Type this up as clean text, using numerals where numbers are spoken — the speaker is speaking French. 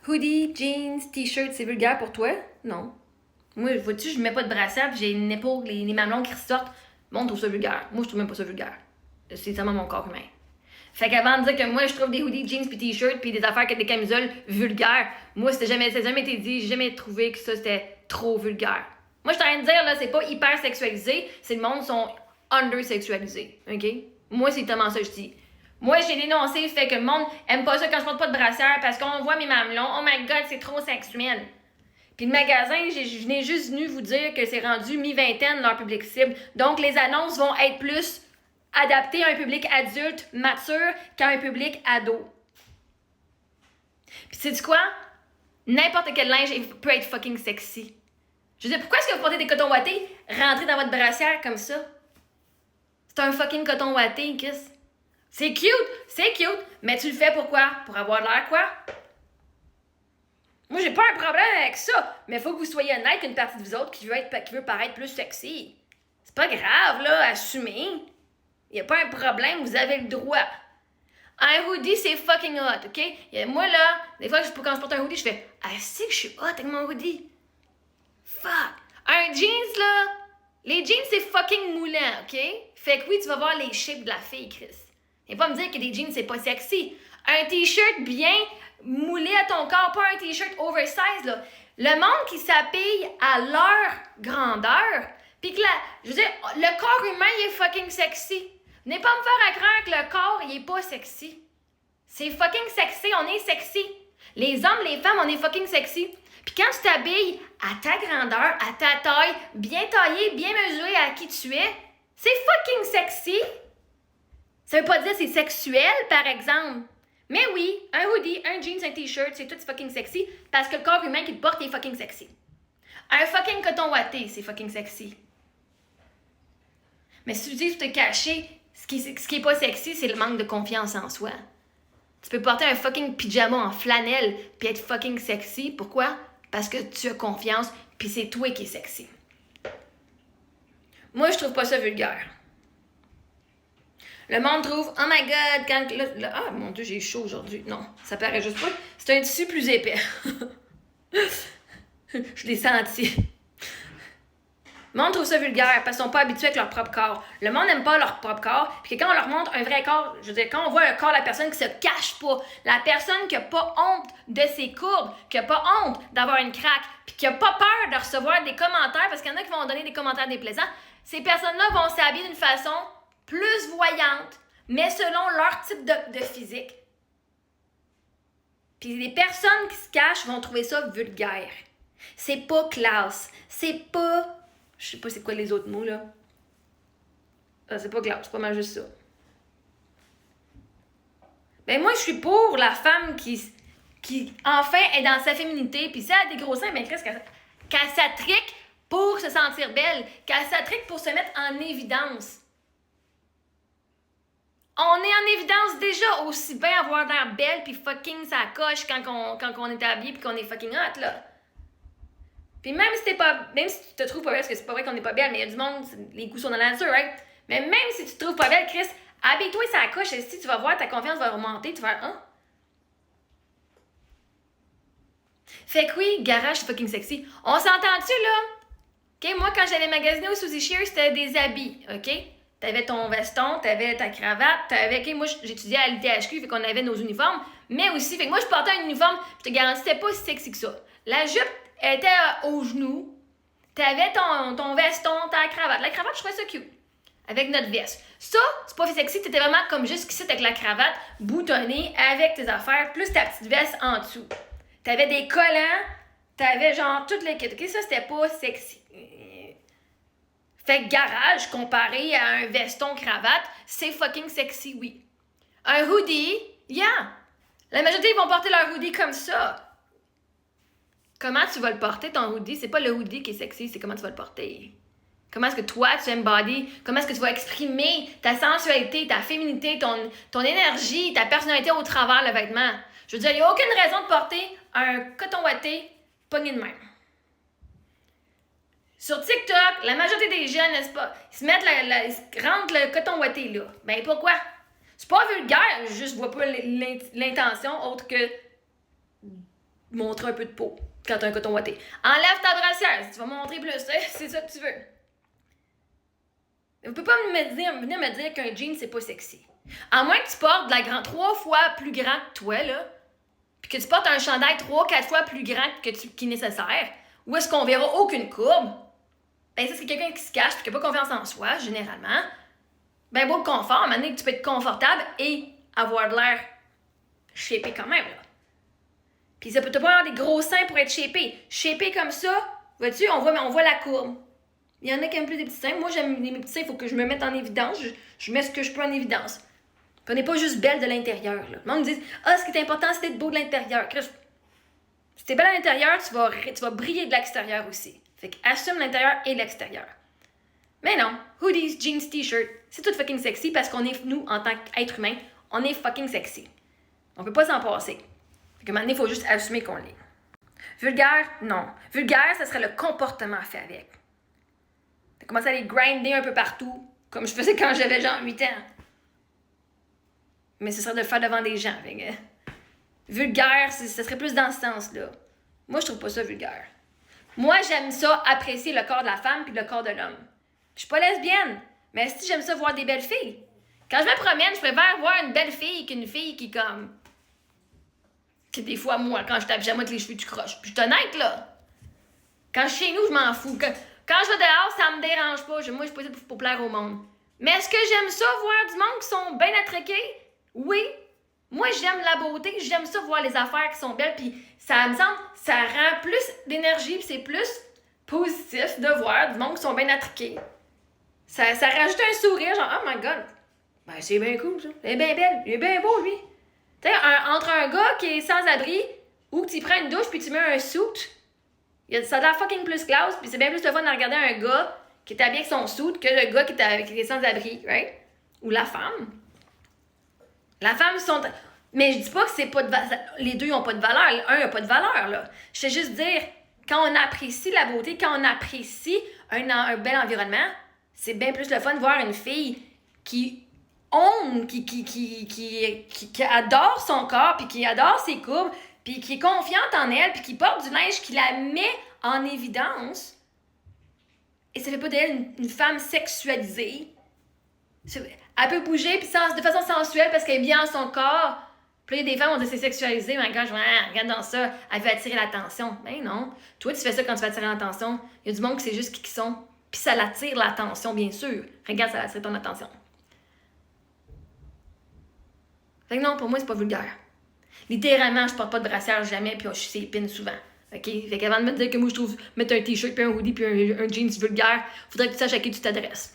Hoodie, jeans, t-shirt, c'est vulgaire pour toi? Non. Moi, vois-tu, je mets pas de brassière, j'ai une épaule, les mamelons qui ressortent. Bon, on trouve ça vulgaire. Moi, je trouve même pas ça vulgaire. C'est seulement mon corps humain. Fait qu'avant de dire que moi, je trouve des hoodies, jeans, puis t-shirts, puis des affaires avec des camisoles vulgaires, moi, ça n'a jamais été dit, j'ai jamais trouvé que ça, c'était trop vulgaire. Moi, je suis en train de dire, là, c'est pas hyper sexualisé, c'est le monde sont under-sexualisés, OK? Moi, c'est tellement ça que je dis. Moi, j'ai dénoncé le fait que le monde aime pas ça quand je porte pas de brassière parce qu'on voit mes mamelons. Oh my god, c'est trop sexuel. Puis le magasin, je n'ai juste venu vous dire que c'est rendu mi-vingtaine leur public cible. Donc, les annonces vont être plus adaptées à un public adulte, mature, qu'à un public ado. Puis sais-tu quoi? N'importe quel linge peut être fucking sexy. Je veux dire, pourquoi est-ce que vous portez des cotons ouatés? Rentrez dans votre brassière comme ça. C'est un fucking coton ouaté, Chris. C'est cute, mais tu le fais pourquoi? Pour avoir l'air quoi? Moi, j'ai pas un problème avec ça, mais il faut que vous soyez honnête qu'une partie de vous autres qui veut paraître plus sexy. C'est pas grave, là, assumez. Y a pas un problème, vous avez le droit. Un hoodie, c'est fucking hot, OK? Moi, là, des fois, quand je porte un hoodie, je fais « Ah, c'est que je suis hot avec mon hoodie. » Fuck! Un jeans, là, les jeans, c'est fucking moulant, OK? Fait que oui, tu vas voir les shapes de la fille, Chris. Et pas me dire que des jeans, c'est pas sexy. Un t-shirt bien moulé à ton corps, pas un t-shirt oversize, là. Le monde qui s'habille à leur grandeur, pis que je veux dire, le corps humain, il est fucking sexy. Venez pas me faire croire que le corps, il est pas sexy. C'est fucking sexy, on est sexy. Les hommes, les femmes, on est fucking sexy. Puis quand tu t'habilles à ta grandeur, à ta taille, bien taillé, bien mesuré à qui tu es, c'est fucking sexy. Ça veut pas dire que c'est sexuel, par exemple. Mais oui, un hoodie, un jeans, un t-shirt, c'est tout fucking sexy parce que le corps humain qui le porte est fucking sexy. Un fucking coton ouaté, c'est fucking sexy. Mais si tu dis que tu te cacher, ce qui est pas sexy, c'est le manque de confiance en soi. Tu peux porter un fucking pyjama en flanelle puis être fucking sexy. Pourquoi? Parce que tu as confiance puis c'est toi qui es sexy. Moi, je trouve pas ça vulgaire. Le monde trouve, oh my god, quand ah mon dieu, j'ai chaud aujourd'hui. Non, ça paraît juste pas. C'est un tissu plus épais. Je l'ai senti. Le monde trouve ça vulgaire parce qu'ils sont pas habitués avec leur propre corps. Le monde n'aime pas leur propre corps. Puis que quand on leur montre un vrai corps, je veux dire, quand on voit un corps, la personne qui se cache pas, la personne qui a pas honte de ses courbes, qui a pas honte d'avoir une craque, puis qui a pas peur de recevoir des commentaires, parce qu'il y en a qui vont donner des commentaires déplaisants, ces personnes-là vont s'habiller d'une façon plus voyante, mais selon leur type de physique. Puis les personnes qui se cachent vont trouver ça vulgaire. C'est pas classe. C'est pas... Je sais pas c'est quoi les autres mots, là. C'est pas classe, c'est pas mal juste ça. Ben moi, je suis pour la femme qui enfin, est dans sa féminité, puis si elle a des gros seins, ben qu'elle s'attrique pour se sentir belle, qu'elle s'attrique pour se mettre en évidence. On est en évidence déjà, aussi bien avoir l'air belle puis fucking ça coche quand on est habillé puis qu'on est fucking hot, là. Puis même si tu te trouves pas belle, parce que c'est pas vrai qu'on est pas belle, mais il y a du monde, les goûts sont dans la nature, right? Mais même si tu te trouves pas belle, Chris, habille-toi ça coche, et si tu vas voir, ta confiance va remonter, tu vas faire, hein? Fait que oui, garage, c'est fucking sexy. On s'entend-tu, là? OK, moi, quand j'allais magasiner au Suzy Shear, c'était des habits, OK? T'avais ton veston, t'avais ta cravate, OK, moi, j'étudiais à l'ITHQ, fait qu'on avait nos uniformes, mais aussi, fait que moi, je portais un uniforme, je te garantis, c'était pas si sexy que ça. La jupe était aux genoux, t'avais ton veston, ta cravate. La cravate, je trouvais ça cute, avec notre veste. Ça, c'est pas sexy, t'étais vraiment comme jusqu'ici avec la cravate, boutonnée, avec tes affaires, plus ta petite veste en dessous. T'avais des collants, t'avais genre toutes les kits, OK, ça, c'était pas sexy. Fait que garage, comparé à un veston cravate, c'est fucking sexy, oui. Un hoodie, yeah! La majorité, ils vont porter leur hoodie comme ça. Comment tu vas le porter, ton hoodie? C'est pas le hoodie qui est sexy, c'est comment tu vas le porter. Comment est-ce que toi, tu embodies? Comment est-ce que tu vas exprimer ta sensualité, ta féminité, ton énergie, ta personnalité au travers le vêtement? Je veux dire, il n'y a aucune raison de porter un coton ouaté pogné de même. Sur TikTok, la majorité des jeunes, n'est-ce pas, ils se mettent ils rentrent le coton ouaté là. Ben pourquoi? C'est pas vulgaire, je juste vois pas l'intention autre que montrer un peu de peau quand t'as un coton ouaté. Enlève ta brassière si tu vas montrer plus, c'est ça que tu veux. Vous pouvez pas venir me dire qu'un jean, c'est pas sexy. À moins que tu portes de la 3 fois plus grand que toi, là, puis que tu portes un chandail 3-4 fois plus grand qui est nécessaire, ou est-ce qu'on verra aucune courbe, ben ça, c'est quelqu'un qui se cache et qui n'a pas confiance en soi, généralement. Ben beau le confort, à un moment donné, tu peux être confortable et avoir de l'air shapé quand même, là. Puis ça peut pas avoir des gros seins pour être shapé. Shapé comme ça, vois-tu, on voit la courbe. Il y en a qui aiment plus des petits seins. Moi, j'aime mes petits seins, il faut que je me mette en évidence. Je mets ce que je peux en évidence. Puis on n'est pas juste belle de l'intérieur, là. Le monde me dit « Ah, ce qui est important, c'est d'être beau de l'intérieur. » Si t'es belle à l'intérieur, tu vas briller de l'extérieur aussi. Fait que assume l'intérieur et l'extérieur. Mais non, hoodies, jeans, t-shirts, c'est tout fucking sexy parce qu'on est, nous, en tant qu'être humain, on est fucking sexy. On peut pas s'en passer. Fait que maintenant, il faut juste assumer qu'on l'est. Vulgaire, non. Vulgaire, ça serait le comportement fait avec. T'as commencé à les grinder un peu partout, comme je faisais quand j'avais genre 8 ans. Mais ce serait de le faire devant des gens. Fait que, vulgaire, ça serait plus dans ce sens-là. Moi, je trouve pas ça vulgaire. Moi, j'aime ça apprécier le corps de la femme puis le corps de l'homme. Je suis pas lesbienne, mais si j'aime ça voir des belles filles. Quand je me promène, je préfère voir une belle fille qu'une fille qui comme... Que des fois, moi, quand je tape jamais avec les cheveux, tu croches. Puis je suis honnête, là. Quand je suis chez nous, je m'en fous. Quand je vais dehors, ça me dérange pas. Moi, je suis pas ici pour plaire au monde. Mais est-ce que j'aime ça, voir du monde qui sont bien attraqués? Oui. Moi, j'aime la beauté. J'aime ça, voir les affaires qui sont belles. Puis ça me semble, ça rend plus d'énergie. Puis c'est plus positif de voir du monde qui sont bien attraqués. Ça rajoute un sourire, genre, oh my god. Ben, c'est bien cool, ça. Elle est bien belle. Il est bien beau, lui. Tu sais, entre un gars qui est sans abri ou que tu prends une douche puis tu mets un suit, ça a l'air fucking plus classe, puis c'est bien plus le fun de regarder un gars qui est habillé avec son suit que le gars qui est sans abri, right? Ou la femme. La femme sont... Mais je dis pas que c'est pas de valeur. Les deux n'ont pas de valeur. Un n'a pas de valeur, là. Je sais juste dire, quand on apprécie la beauté, quand on apprécie un bel environnement, c'est bien plus le fun de voir une fille qui qui adore son corps, puis qui adore ses courbes, puis qui est confiante en elle, puis qui porte du linge qui la met en évidence. Et ça fait pas d'elle une femme sexualisée. Elle peut bouger puis de façon sensuelle parce qu'elle est bien dans son corps. Puis il y a des femmes, on dit c'est sexualisé, mais quand je regarde dans ça, elle veut attirer l'attention. Mais non. Toi, tu fais ça quand tu veux attirer l'attention. Il y a du monde qui sait juste qui sont. Puis ça l'attire l'attention, bien sûr. Regarde, ça attire ton attention. Fait que non, pour moi, c'est pas vulgaire. Littéralement, je porte pas de brassière jamais, puis je suis ses pins souvent. OK? Fait qu'avant de me dire que moi, je trouve mettre un t-shirt, puis un hoodie, puis un jeans vulgaire, faudrait que tu saches à qui tu t'adresses.